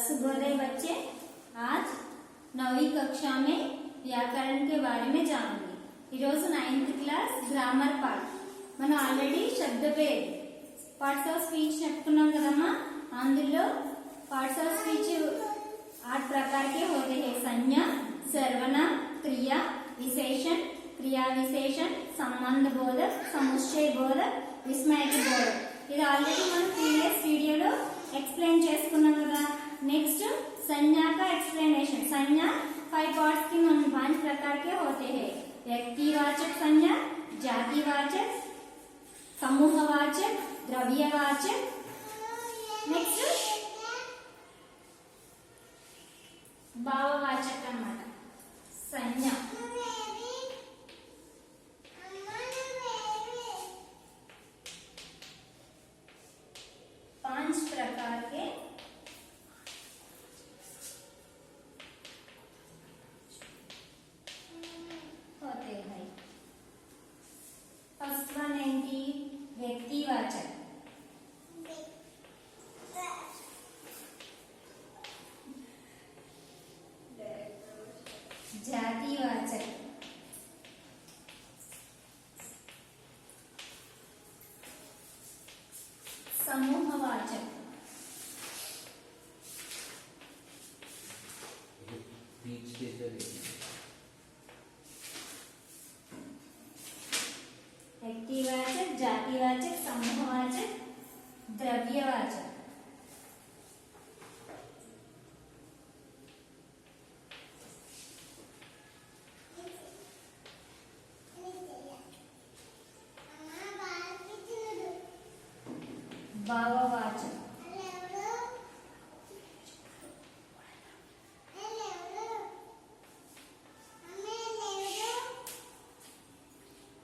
शुभोदय बच्चे। आज 9वीं कक्षा में व्याकरण के बारे में जानेंगे। ఈరోజు 9th క్లాస్ గ్రామర్ పార్ట్ మనం ఆల్రెడీ శబ్దభేద్ పార్ట్స్ ఆఫ్ స్పీచ్ చెప్పుకున్నాం కదమ్మా। అందులో पार्ट्स ऑफ स्पीच 8 प्रकार के होते हैं। संज्ञा, सर्वनाम, क्रिया विशेषण, क्रिया विशेषण, संबंध बोधक, समुच्चय बोधक, विस्मयक बोधक। ఇది ఆల్రెడీ మనం ప్రీవియస్ వీడియోలో एक्सप्लेन చేసుకున్నాం కదా। नेक्स्ट संज्ञा का एक्सप्लेनेशन। संज्ञा 5 पार्ट्स की 5 प्रकार के होते हैं। व्यक्तिवाचक संज्ञा, जातिवाचक, समूहवाचक, द्रव्यवाचक। नेक्स्ट भाववाचक अन्नమాట। संज्ञा 5 प्रकार के होते हैं। फर्स्ट वन ఏంటి? వ్యక్తివాచक। जातिवाचक, समूहवाचक, व्यक्तिवाचक, जातिवाचक, समूहवाचक, द्रव्यवाचक। भाववाचक,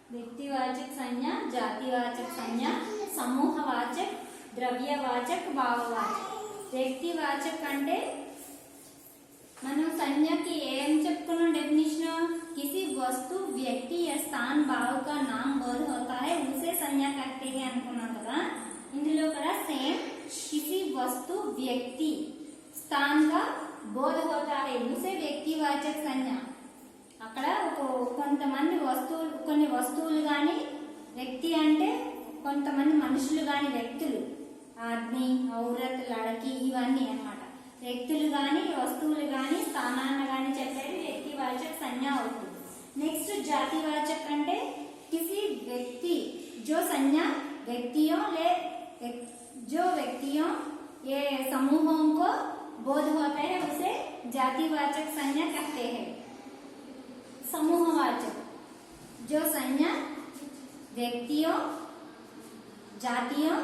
व्यक्तिवाचक संज्ञा, जातिवाचक संज्ञा, समूहवाचक, द्रव्यवाचक, भाववाचक। व्यक्तिवाचक అంటే మనం సంజ్ఞకి ఏం చెప్పుకున్నాం डेफिनेशन? किसी वस्तु, व्यक्ति या स्थान, भाव का नाम बोध होता है उसे संज्ञा कहते हैं అనుకున్నాం కదా। ఇందులో కూడా సేమ్ किसी वस्तु, व्यक्ति, स्थान का बोध होता है उसे व्यक्तिवाचक संज्ञा। అక్కడ కొంతమంది వస్తువులు, కొన్ని వస్తువులు గాని, వ్యక్తి అంటే కొంతమంది మనుషులు గాని, వ్యక్తులు, ఆద్మీ, ఔరత్, లड़की ఇవన్నీ అన్నమాట। వ్యక్తులు గాని, వస్తువులు గాని, స్థానాన్ని గాని చెప్పేది వ్యక్తివాచक संज्ञा అవుతుంది। नेक्स्ट जातिवाचक అంటే किसी व्यक्ति जो संज्ञा व्यक्तियों ले जो व्यक्तियों ये समूहों को बोध होता है उसे जातिवाचक संज्ञा कहते हैं। समूहवाचक जो संज्ञा व्यक्तियों, जातियों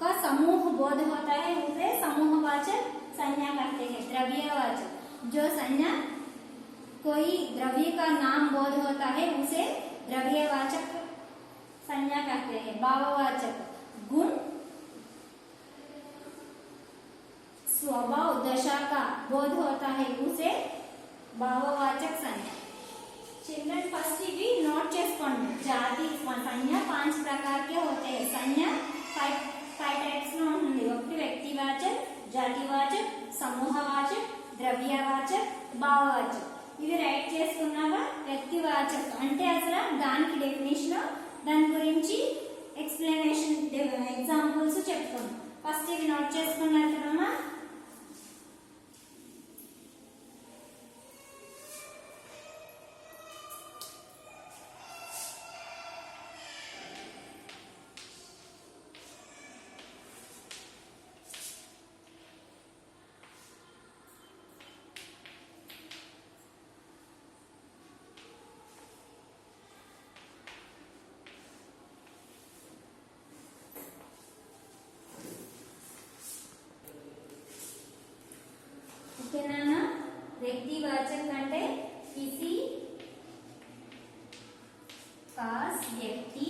का समूह बोध होता है उसे समूहवाचक संज्ञा कहते हैं। द्रव्यवाचक जो संज्ञा कोई द्रव्य का नाम बोध होता है उसे द्रव्यवाचक संज्ञा कहते हैं। भाववाचक गुण, स्वभाव, दशा का बोध होता है उसे भाववाचक संज्ञा। चिल्ड्रन फर्स्ट इवी नोट చేసుకోండి। जाति संज्ञा 5 प्रकार के होते हैं। संज्ञा 5 टाइप्स में ఉంటుంది। ఒకటి వ్యక్తివాచक, జాతివాచक, సమూహవాచक, ద్రవ్యవాచक, భావవాచक। ఇది రైట్ చేసుకున్నావా? వ్యక్తివాచక్ అంటే అసలు దానికి డెఫినేషన్, దాని గురించి ఎక్స్ప్లెనేషన్, ఎగ్జాంపుల్స్ చెప్పుకుందాం। ఫస్ట్ ఇవి నోట్ చేసుకున్నారు కదమ్మా। ఓకేనా? వ్యక్తివాచक అంటే किसी खास व्यक्ति,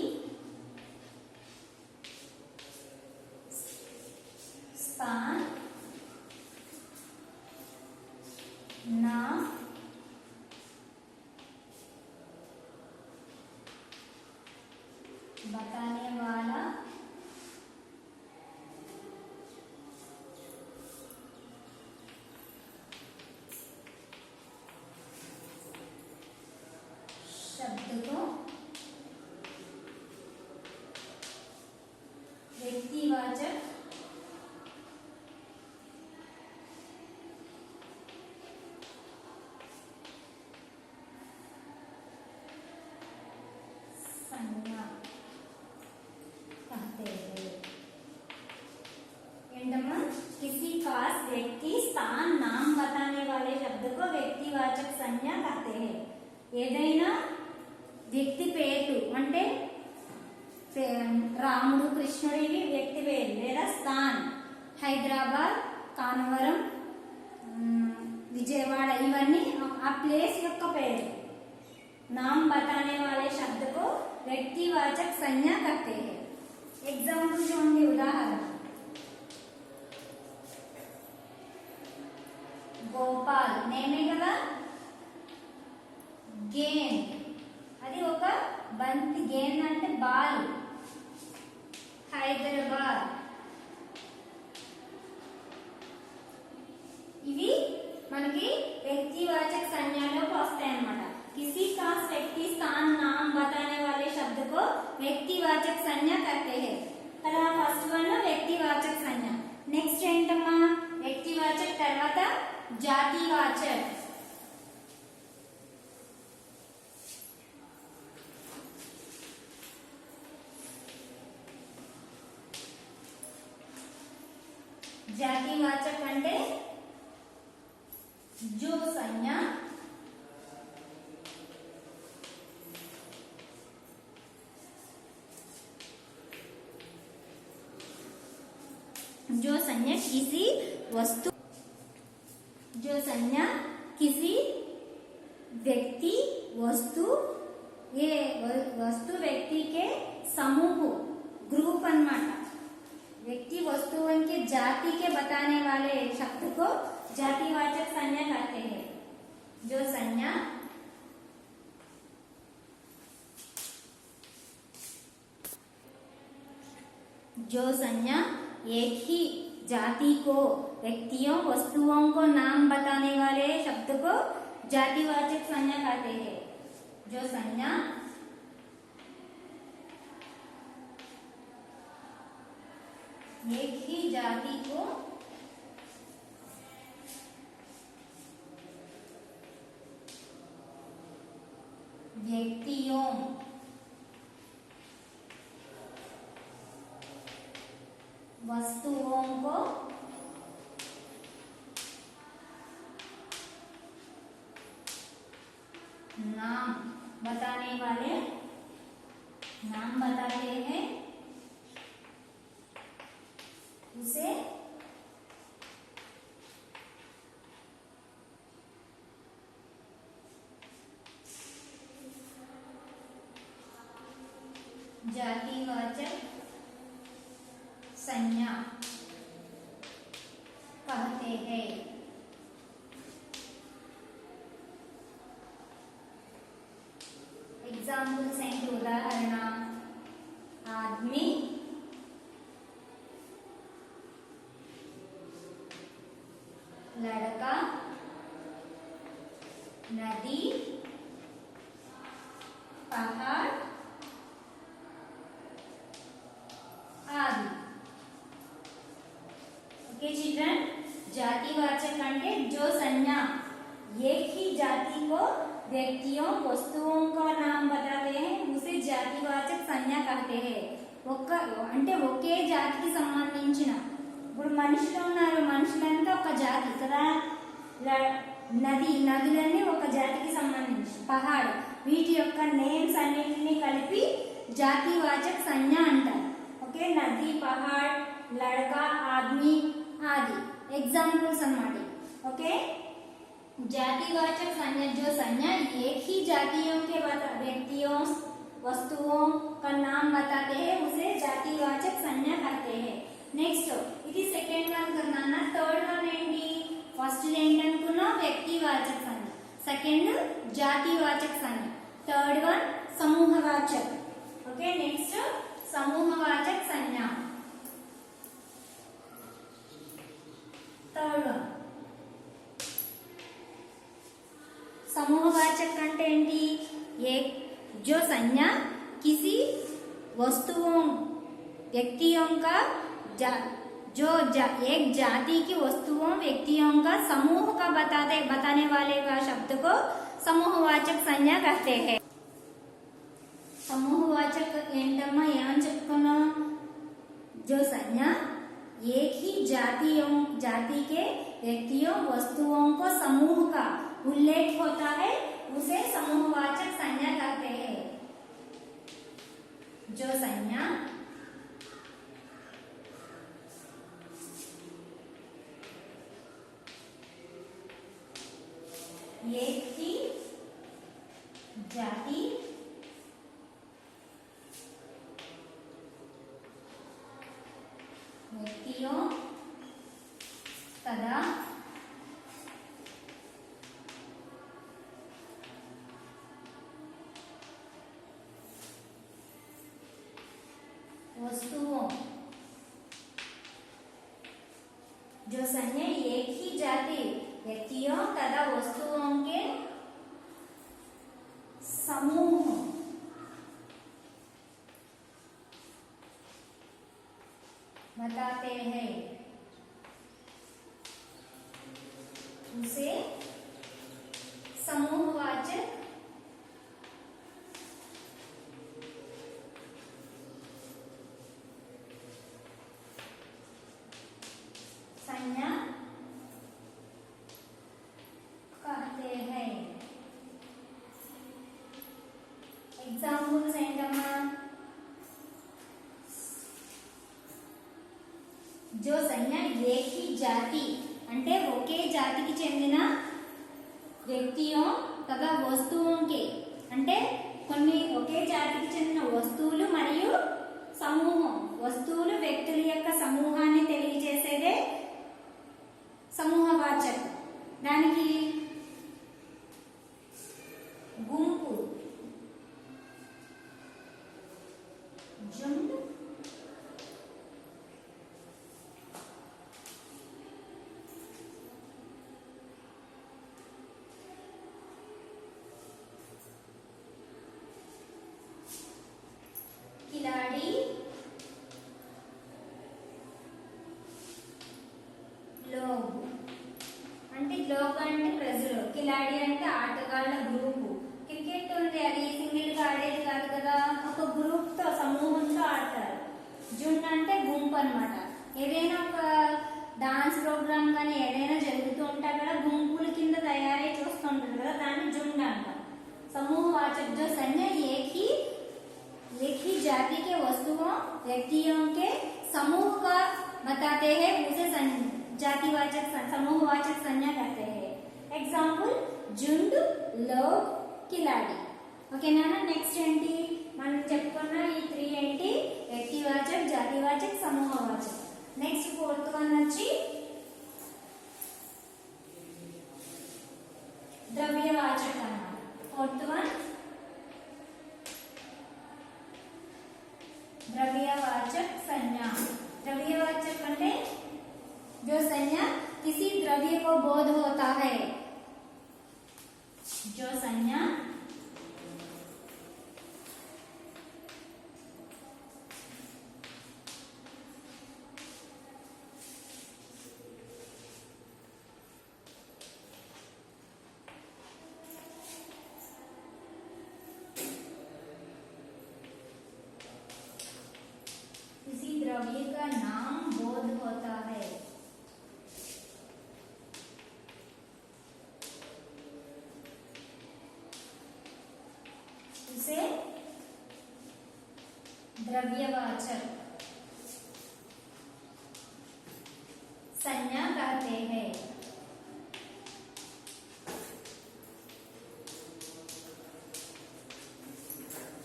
स्थान, नाम, बताने वाला, व्यक्ति स्थान नाम बताने वाले शब्द को వ్యక్తివాచక సంజ్ఞ कहते हैं ఏదైనా వ్యక్తి పేరు అంటే రాముడు కృష్ణుడు ఇవి వ్యక్తి పేరు లేదా స్థాన్ హైదరాబాద్ కానవరం విజయవాడ ఇవన్నీ ఆ ప్లేస్ యొక్క పేరు नाम बताने वाले शब्द को व्यक्तिवाचक संज्ञा कहते हैं एग्जाम्पल जो होंगे उदाहरण गोपाल నేమే కదా గేమ్ అది ఒక బంతి గేమ్ అంటే బాల్ హైదరాబాద్ ఇవి మనకి వ్యక్తివాచక సంజ్ఞలోకి వస్తాయి అన్నమాట किसी खास व्यक्ति स्थान नाम बताने वाले शब्द को व्यक्तिवाचक संज्ञा कहते हैं కదా ఫస్ట్ వన్ వ్యక్తివాచక సంజ్ఞ నెక్స్ట్ ఏంటమ్మా వ్యక్తివాచక తర్వాత జాతివాచక జాతివాచక అంటే जो संज्ञा जो संज्ञा किसी वस्तु जो संज्ञा किसी व्यक्ति वस्तु ये वस्तु व्यक्ति के समूह ग्रुप अन्नమాట व्यक्ति वस्तुओं के जाति के बताने वाले शब्द को जातिवाचक संज्ञा कहते हैं जो संज्ञा जो संज्ञा एक ही जाति को व्यक्तियों वस्तुओं को नाम बताने वाले शब्द को जातिवाचक संज्ञा कहते हैं जो संज्ञा एक ही जाति को व्यक्तियों वस्तुओं को नाम बताने वाले नाम बताते हैं उसे जातिवाचक संज्ञा कहते हैं एग्जाम्पल्स हैं उदाहरण आदमी लड़का नदी पहाड़ आदि ओके चिल्ड्रन जातिवाचक अंटे जो संज्ञा एक ही जाति को व्यक्तियों वस्तुओं का नाम बताते हैं उसे जातिवाचक संज्ञा कहते हैं అంటే ఒకే జాతికి సంబంధించిన ఇప్పుడు మనుషులు ఉన్నారు మనుషులంతా ఒక జాతి కదా నదులన్నీ ఒక జాతికి సంబంధించి పహాడ్ వీటి యొక్క నేమ్స్ అన్నిటిని కలిపి జాతివాచక సంజ్ఞ అంటారు ఓకే నది పహాడ్ लड़का आदमी आदि एग्जाम्पल्स अन्नమాట ओके जातिवाचक संज्ञा जो संज्ञा एक ही जातियों के व्यक्तियों वस्तुओं का नाम बताते हैं उसे जातिवाचक संज्ञा कहते हैं नेक्स्ट ఇది సెకండ్ వన్ కన్నా థర్డ్ వన్ ఏంటి ఫస్ట్ ఏంటనుకున్నా వ్యక్తివాచక సంజ్ఞ సెకండ్ జాతివాచక సంజ్ఞ థర్డ్ వన్ సమూహవాచక ఓకే నెక్స్ట్ సమూహవాచక సంజ్ఞ थर्ड वन समूहवाचक అంటే ఏంటి एक जो संज्ञा किसी वस्तुओं व्यक्तियों का एक जाति की वस्तुओं व्यक्तियों का समूह का बताने वाले का शब्द को समूहवाचक संज्ञा कहते हैं समूहवाचक ఏంటమ్మా ఏమని చెప్పుకున్నాం जो संज्ञा एक ही जाति के व्यक्तियों वस्तुओं को समूह का उल्लेख होता है उसे समूहवाचक संज्ञा कहते हैं। जो संज्ञा एक ही जाति व्यक्तियों तथा वस्तुओं, जो संज्ञा एक ही जाति व्यक्तियों तथा वस्तुओं के समूह बताते हैं उसे समूहवाचक संज्ञा कहते हैं। एग्जाम्पल्स ఏంటమ్మా? जो संज्ञा एक ही जाति అంటే ఒకే జాతికి చెందిన వ్యక్తియో తదా వస్తువుంకే అంటే కొన్ని ఒకే జాతికి చెందిన వస్తువులు మరియు సమూహం వస్తువులు వ్యక్తుల యొక్క సమూహాన్ని తెలియజేసేదే సమూహవాచకం। దానికి గుంపు झुंड खिलाड़ी लोग అంటే లోగ్ అంటే ప్రజలు, కిలాడి అంటే ఆటగాళ్ల గ్రూపు। క్రికెట్ ఉంది అది సింగిల్ గా ఆడేది కాదు కదా, ఒక గ్రూప్ తో సమూహంతో ఆడతారు। జుండ్ అంటే గుంపు అన్నమాట। ఏదైనా ఒక డాన్స్ ప్రోగ్రామ్ కానీ ఏదైనా జరుగుతూ ఉంటా కదా గుంపుల కింద తయారై చూస్తుంటారు కదా దాన్ని జుండ్ అంటారు। समूहवाचक जो संज्ञा एक ही जाति के वस्तुओं व्यक्तियों के समूह का बताते हैं उसे जातिवाचक समूहवाचक संज्ञा कहते हैं। एग्जाम्पल झुंड लोग खिलाड़ी। ఓకేనా? నెక్స్ట్ ఏంటి మనం చెప్పుకున్న ఈ 3 ఏంటి? వ్యక్తివాచక, జాతివాచక, సమూహవాచక। నెక్స్ట్ ఫోర్త్ వన్ వచ్చి ద్రవ్యవాచక అన్నమాట। ఫోర్త్ వన్ द्रव्यवाचक संज्ञा। द्रव्यवाचक అంటే जो संज्ञा किसी द्रव्य को बोध होता है, जो संज्ञा किसी द्रव्य का नाम बोध होता है उसे द्रव्यवाचक संज्ञा कहते हैं।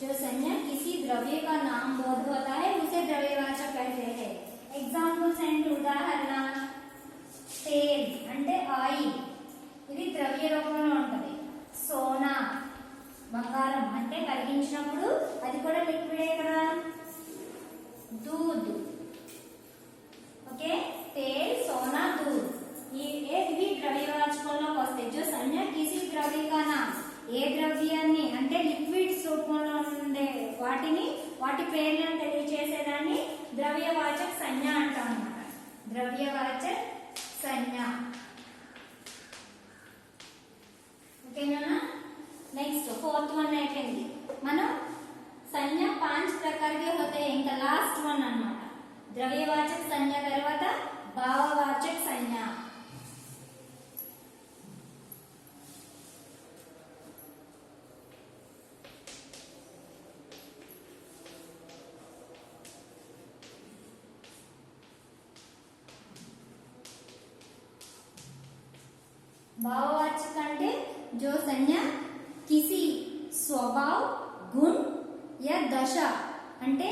जो संज्ञा किसी द्रव्य का नाम बोध होता है उसे द्रव्यवाचक कहते हैं। एग्जाम्पल्स एंड उदाहरण तेल అంటే ఆయిల్, ఇది ద్రవ్య రూపంలో ఉంటుంది। సోనా బంగారం అంటే కరిగించినప్పుడు అది కూడా లిక్విడే కదా। दूध ఓకే, तेल सोना दूध ఇవి ద్రవ్యవాచకంలోకి వస్తాయి। जो संज्ञा किसी द्रव्य का नाम ఏ ద్రవ్యాన్ని అంటే లిక్విడ్స్ రూపంలో ఉండే వాటి పేర్లను తెలియజేసేదాన్ని ద్రవ్యవాచక సంజ్ఞ అంటాం అన్నమాట। ద్రవ్యవాచక సంజ్ఞ ఓకేనా? नेक्स्ट फोर्थ वन అయిపోయింది। మనం संज्ञा 5 प्रकार के होते हैं। ఇంకా लास्ट वन అన్నమాట ద్రవ్యవాచక సంజ్ఞ తర్వాత భావవాచక సంజ్ఞ. भाववाचक అంటే जो संज्ञा किसी स्वभाव गुण या దశ అంటే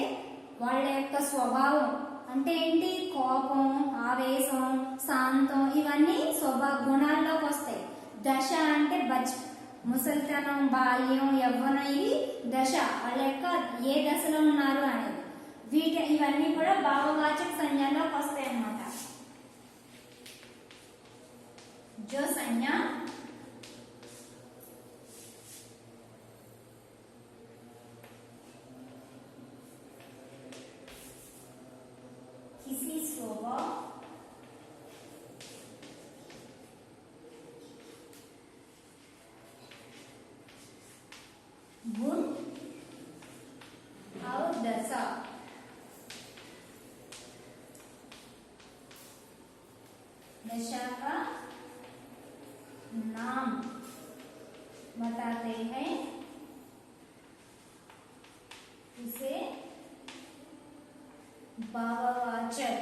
వాళ్ళ యొక్క స్వభావం అంటే ఏంటి, కోపం, ఆవేశం, శాంతం, ఇవన్నీ స్వభావ గుణాల్లోకి వస్తాయి. దశ అంటే ముసలితనం, బాల్యం, యవ్వనం, ఇవి దశ, వాళ్ళ యొక్క ఏ దశలో ఉన్నారు అనేది. ఇవన్నీ కూడా భావవాచక సంజ్ఞలోకి వస్తాయి అన్నమాట. जो संज्ञा किसी स्वभाव गुण और दशा का नाम बताते हैं, इसे भाववाचक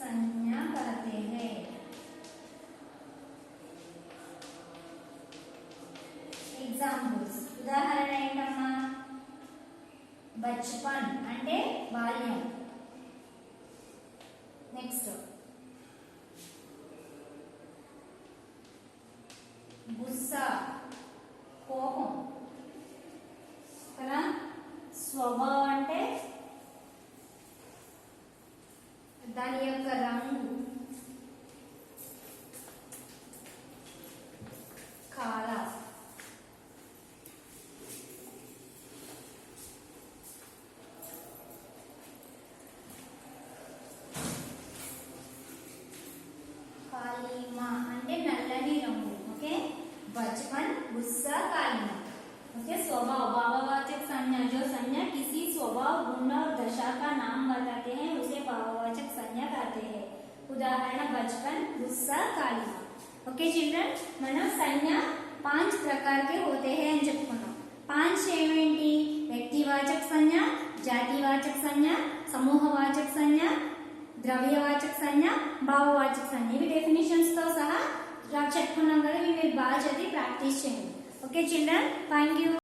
संज्ञा कहते हैं. ఎగ్జాంపుల్స్, ఉదాహరణ ఏంటమ్మా, బచ్పన్ అంటే బాల్యం. నెక్స్ట్ గుస్సా కోపం కదా. స్వభావం అంటే దాని యొక్క రంగు, కాల. कालीमा అంటే నల్లని రంగు. ఓకే, बचपन, गुस्सा, कालीमा. ओके, स्वभाव भाववाचक संज्ञा जो संज्ञा किसी स्वभाव गुण और दशा का नाम बताते हैं उसे भाववाचक संज्ञा कहते हैं. उदाहरण बचपन, गुस्सा, कालीमा. ओके चिल्ड्रन, మనం సంజ్ఞ 5 प्रकार के होते हैं అని చెప్పుకున్నాం. 5 ఏమేంటి, వ్యక్తివాచక సంజ్ఞ, జాతివాచక సంజ్ఞ, సమూహవాచక సంజ్ఞ, ద్రవ్యవాచక సంజ్ఞ, భావవాచక సంజ్ఞ. ఇవి డెఫినిషన్స్ తో సహా చెప్పుకున్నాం కదా. ఇవి మీరు బాగా చదివి ప్రాక్టీస్ చేయండి. Okay children, thank you.